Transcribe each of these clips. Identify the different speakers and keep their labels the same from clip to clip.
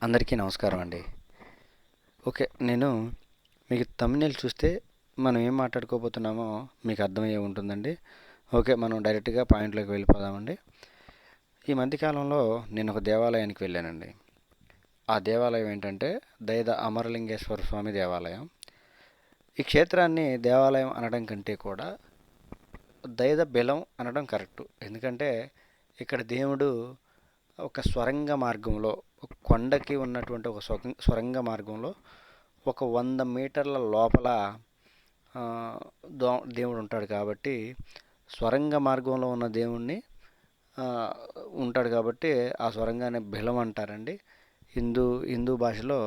Speaker 1: అందరికీ నమస్కారం అండి. ఓకే. నేను మీకు థంబ్‌నెయిల్ చూస్తే మనం ఏం మాట్లాడుకోబోతున్నామో మీకు అర్థమయ్యే ఉంటుందండి. ఓకే. మనం డైరెక్ట్‌గా పాయింట్‌లోకి వెళ్ళిపోదామండి. ఈ మధ్య కాలంలో నేను ఒక దేవాలయానికి వెళ్ళానండి. ఆ దేవాలయం ఏంటంటే దైద అమరలింగేశ్వర స్వామి దేవాలయం. ఈ క్షేత్రాన్ని దేవాలయం అనడం కంటే కూడా దైద బిలం అనడం కరెక్టు. ఎందుకంటే ఇక్కడ దేవుడు ఒక స్వరంగ మార్గంలో, ఒక కొండకి ఉన్నటువంటి ఒక సొరంగ మార్గంలో ఒక 100 మీటర్ల లోపల దేవుడు ఉంటాడు కాబట్టి స్వరంగ మార్గంలో ఉన్న దేవుణ్ణి ఆ, ఉంటాడు కాబట్టి ఆ స్వరంగాన్ని బిలం అంటారండి. హిందూ భాషలో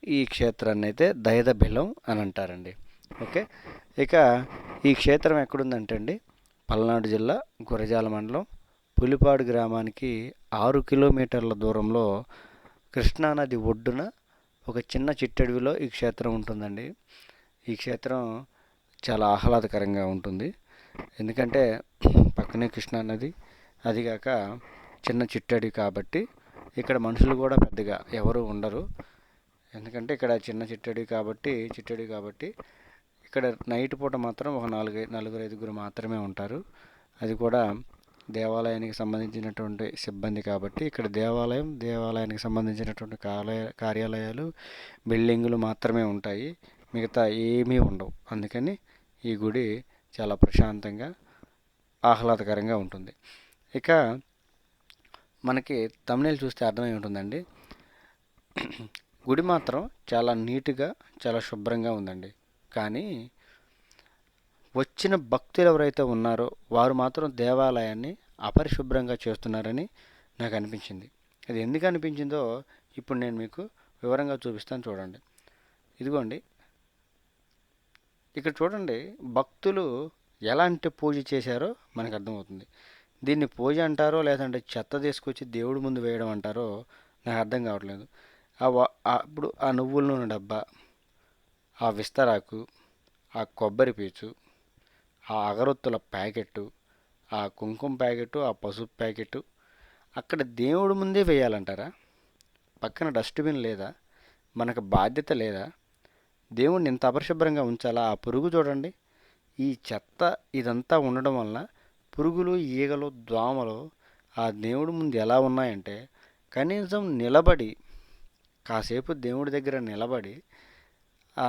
Speaker 1: ఈ క్షేత్రాన్ని అయితే దైద బిలం అని అంటారండి. ఓకే. ఇక ఈ క్షేత్రం ఎక్కడుందంటే అండి, పల్నాడు జిల్లా గురజాల మండలం పులిపాడు గ్రామానికి 6 కిలోమీటర్ల దూరంలో కృష్ణానది ఒడ్డున ఒక చిన్న చిట్టడవిలో ఈ క్షేత్రం ఉంటుందండి. ఈ క్షేత్రం చాలా ఆహ్లాదకరంగా ఉంటుంది. ఎందుకంటే పక్కనే కృష్ణానది, అదిగాక చిన్న చిట్టడవి కాబట్టి ఇక్కడ మనుషులు కూడా పెద్దగా ఎవరు ఉండరు. ఎందుకంటే ఇక్కడ చిన్న చిట్టడవి కాబట్టి ఇక్కడ నైట్ పూట మాత్రం ఒక నలుగురు ఐదుగురు మాత్రమే ఉంటారు. అది కూడా దేవాలయానికి సంబంధించినటువంటి సిబ్బంది కాబట్టి ఇక్కడ దేవాలయానికి సంబంధించినటువంటి కార్యాలయాలు, బిల్డింగులు మాత్రమే ఉంటాయి. మిగతా ఏమీ ఉండవు. అందుకని ఈ గుడి చాలా ప్రశాంతంగా ఆహ్లాదకరంగా ఉంటుంది. ఇక మనకి థంబ్‌నెయిల్ చూస్తే అర్థమై ఉంటుందండి. గుడి మాత్రం చాలా నీట్గా, చాలా శుభ్రంగా ఉందండి. కానీ వచ్చిన భక్తులు ఎవరైతే ఉన్నారో వారు మాత్రం దేవాలయాన్ని అపరిశుభ్రంగా చేస్తున్నారని నాకు అనిపించింది. అది ఎందుకు అనిపించిందో ఇప్పుడు నేను మీకు వివరంగా చూపిస్తాను, చూడండి. ఇదిగోండి, ఇక్కడ చూడండి, భక్తులు ఎలాంటి పూజ చేశారో మనకు అర్థమవుతుంది. దీన్ని పూజ అంటారో లేదంటే చెత్త తీసుకొచ్చి దేవుడి ముందు వేయడం అంటారో నాకు అర్థం కావట్లేదు. ఇప్పుడు ఆ నువ్వుల నూనె డబ్బా, ఆ విస్తరాకు, ఆ కొబ్బరి పీచు, ఆ అగరొత్తుల ప్యాకెట్టు, ఆ కుంకుమ ప్యాకెట్టు, ఆ పసుపు ప్యాకెట్టు అక్కడ దేవుడి ముందే వేయాలంటారా? పక్కన డస్ట్బిన్ లేదా? మనకు బాధ్యత లేదా? దేవుణ్ణి ఇంత అపరిశుభ్రంగా ఉంచాలా? ఆ పురుగు చూడండి. ఈ చెత్త ఇదంతా ఉండడం వలన పురుగులు, ఈగలు, దోమలు ఆ దేవుడి ముందు ఎలా ఉన్నాయంటే కనీసం నిలబడి కాసేపు దేవుడి దగ్గర నిలబడి ఆ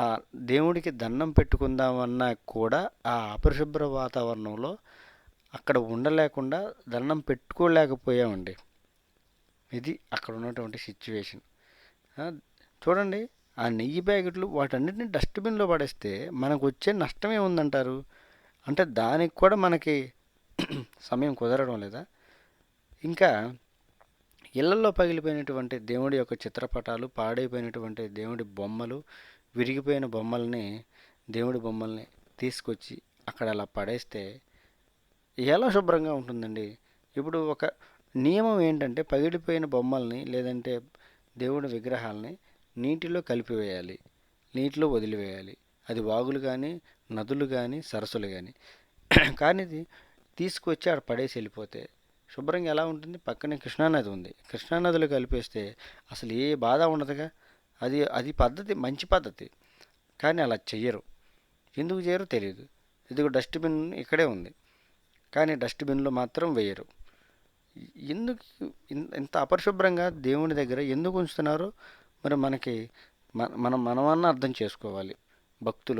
Speaker 1: దేవుడికి దండం పెట్టుకుందామన్నా కూడా ఆ అపరిశుభ్ర వాతావరణంలో అక్కడ ఉండలేకుండా దండం పెట్టుకోలేకపోయామండి. ఇది అక్కడ ఉన్నటువంటి సిచ్యువేషన్. చూడండి, ఆ నెయ్యి ప్యాకెట్లు వాటన్నిటిని డస్ట్బిన్లో పడేస్తే మనకు వచ్చే నష్టం ఏముందంటారు? అంటే దానికి కూడా మనకి సమయం కుదరడం లేదా? ఇంకా ఇళ్లలో పగిలిపోయినటువంటి దేవుడి యొక్క చిత్రపటాలు, పాడైపోయినటువంటి దేవుడి బొమ్మలు, విరిగిపోయిన దేవుడి బొమ్మల్ని తీసుకొచ్చి అక్కడ అలా పడేస్తే ఎలా శుభ్రంగా ఉంటుందండి? ఇప్పుడు ఒక నియమం ఏంటంటే పగిలిపోయిన బొమ్మల్ని లేదంటే దేవుడి విగ్రహాలని నీటిలో కలిపివేయాలి, నీటిలో వదిలివేయాలి. అది వాగులు కానీ, నదులు కానీ, సరస్సులు కానీ. కానీ ఇది తీసుకొచ్చి ఆడ పడేసి వెళ్ళిపోతే శుభ్రంగా ఎలా ఉంటుంది? పక్కనే కృష్ణానది ఉంది. కృష్ణానదిలో కలిపేస్తే అసలు ఏ బాధ ఉండదుగా. అది అది పద్ధతి, మంచి పద్ధతి. కానీ అలా చెయ్యరు. ఎందుకు చేయరో తెలియదు. ఇదిగో డస్ట్బిన్ ఇక్కడే ఉంది, కానీ డస్ట్బిన్లో మాత్రం వేయరు. ఎందుకు ఇంత అపరిశుభ్రంగా దేవుని దగ్గర ఎందుకు ఉంచుతున్నారో మరి మనకి మనమన్నా అర్థం చేసుకోవాలి.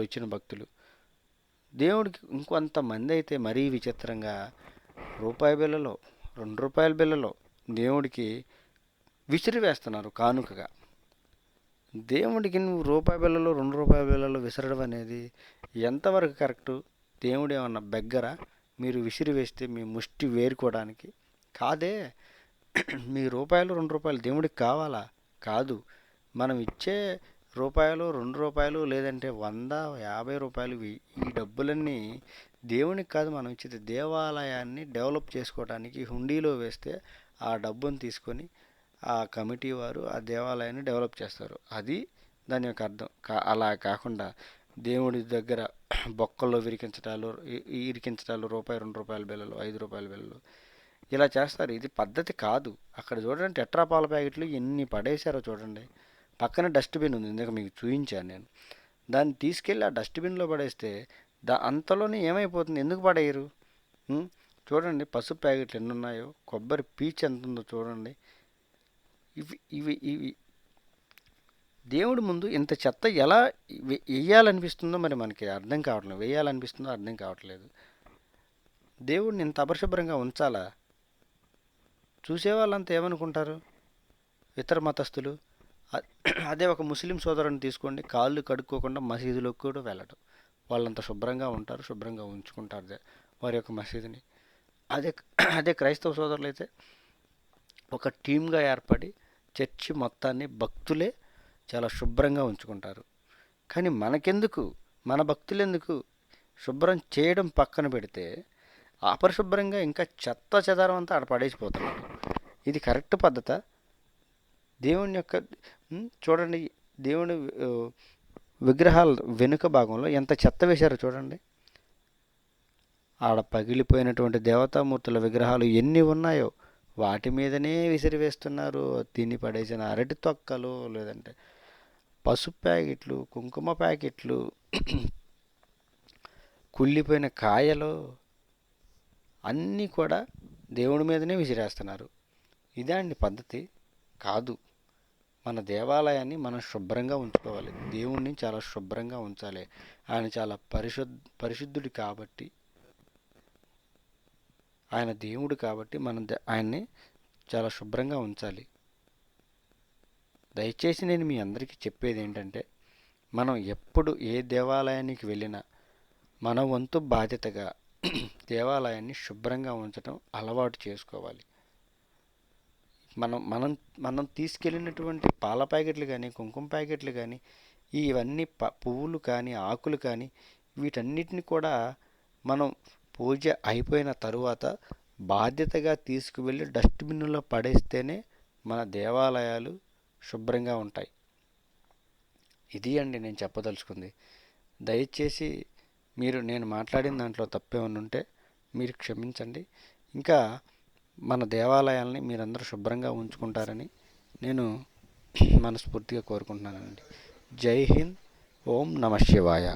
Speaker 1: వచ్చిన భక్తులు దేవుడికి ఇంకొంతమంది అయితే మరీ విచిత్రంగా రూపాయి బిళ్ళలో, రూ. 2 బిళ్ళలో దేవుడికి విసిరివేస్తున్నారు కానుకగా. దేవుడికి నువ్వు రూపాయి బిళ్ళలో, రూ. 2 బిళ్ళలో విసరడం అనేది ఎంతవరకు కరెక్టు? దేవుడు ఏమన్నా బెగ్గరా? మీరు విసిరివేస్తే మీ ముష్టి వేరుకోవడానికి కాదే. మీ రూపాయలు, రూ. 2 దేవుడికి కావాలా? కాదు. మనం ఇచ్చే రూపాయలు, రూ. 2 లేదంటే 100, రూ. 50 ఈ డబ్బులన్నీ దేవునికి కాదు మనం ఇచ్చేది. దేవాలయాన్ని డెవలప్ చేసుకోవడానికి హుండీలో వేస్తే ఆ డబ్బును తీసుకొని ఆ కమిటీ వారు ఆ దేవాలయాన్ని డెవలప్ చేస్తారు. అది దాని యొక్క అర్థం. అలా కాకుండా దేవుడి దగ్గర బొక్కల్లో ఇరికించటాలు, రూ. 2 బిళ్ళలు, రూ. 5 బిళ్ళలు ఇలా చేస్తారు. ఇది పద్ధతి కాదు. అక్కడ చూడండి టెట్రా పాల ప్యాకెట్లు ఎన్ని పడేశారో చూడండి. పక్కన డస్ట్‌బిన్ ఉంది. ఇందాక మీకు చూయించాను నేను. దాన్ని తీసుకెళ్ళి ఆ డస్ట్‌బిన్‌లో పడేస్తే అంతలోనే ఏమైపోతుంది? ఎందుకు పడేయరు? హ్మ్. చూడండి పసుపు ప్యాకెట్లు ఎన్నున్నాయో, కొబ్బరి పీచు ఎంతుందో చూడండి. ఇవి దేవుడి ముందు ఇంత చెత్త ఎలా వెయ్యాలనిపిస్తుందో మరి మనకి అర్థం కావట్లేదు. వెయ్యాలనిపిస్తుందో అర్థం కావట్లేదు. దేవుడిని ఇంత అపరిశుభ్రంగా ఉంచాలా? చూసేవాళ్ళంతా ఏమనుకుంటారు? ఇతర మతస్థులు. అ- అదే ఒక ముస్లిం సోదరుని తీసుకోండి, కాళ్ళు కడుక్కోకుండా మసీదులోకి కూడా వెళ్ళడం. వాళ్ళంత శుభ్రంగా ఉంటారు, శుభ్రంగా ఉంచుకుంటారు వారి యొక్క మసీదుని. అదే అదే క్రైస్తవ సోదరులు అయితే ఒక టీమ్గా ఏర్పడి చర్చి మొత్తాన్ని భక్తులే చాలా శుభ్రంగా ఉంచుకుంటారు. కానీ మనకెందుకు, మన భక్తులెందుకు శుభ్రం చేయడం పక్కన పెడితే అపరిశుభ్రంగా ఇంకా చెత్త చెదారం అంతా ఆడ పడేసిపోతున్నారు. ఇది కరెక్ట్ పద్ధత? దేవుని యొక్క చూడండి, దేవుని ఆ, విగ్రహాల వెనుక భాగంలో ఎంత చెత్త వేశారో చూడండి. ఆడ పగిలిపోయినటువంటి దేవతామూర్తుల విగ్రహాలు ఎన్ని ఉన్నాయో వాటి మీదనే విసిరివేస్తున్నారు. తిని పడేసిన అరటి తొక్కలు, లేదంటే పసుపు ప్యాకెట్లు, కుంకుమ ప్యాకెట్లు, కుళ్ళిపోయిన కాయలు అన్నీ కూడా దేవుడి మీదనే విసిరేస్తున్నారు. ఇదే అండి పద్ధతి? కాదు. మన దేవాలయాన్ని మనం శుభ్రంగా ఉంచుకోవాలి. దేవుణ్ణి చాలా శుభ్రంగా ఉంచాలి. ఆయన చాలా పరిశుద్ధుడు కాబట్టి, ఆయన దేవుడు కాబట్టి మనం ఆయన్ని చాలా శుభ్రంగా ఉంచాలి. దయచేసి నేను మీ అందరికీ చెప్పేది ఏంటంటే, మనం ఎప్పుడు ఏ దేవాలయానికి వెళ్ళినా మన వంతు బాధ్యతగా దేవాలయాన్ని శుభ్రంగా ఉంచడం అలవాటు చేసుకోవాలి. మనం మనం మనం తీసుకెళ్ళినటువంటి పాల ప్యాకెట్లు కానీ, కుంకుమ ప్యాకెట్లు కానీ, ఇవన్నీ పువ్వులు కానీ, ఆకులు కానీ, వీటన్నిటిని కూడా మనం పూజ అయిపోయిన తరువాత బాధ్యతగా తీసుకువెళ్ళి డస్ట్బిన్లో పడేస్తేనే మన దేవాలయాలు శుభ్రంగా ఉంటాయి. ఇది అండి నేను చెప్పదలుచుకుంది. దయచేసి మీరు నేను మాట్లాడిన దాంట్లో తప్పేమన్నా ఉంటే మీరు క్షమించండి. ఇంకా మన దేవాలయాల్ని మీరందరూ శుభ్రంగా ఉంచుకుంటారని నేను మనస్ఫూర్తిగా కోరుకుంటున్నానండి. జై హింద్. ఓం నమ శివాయ.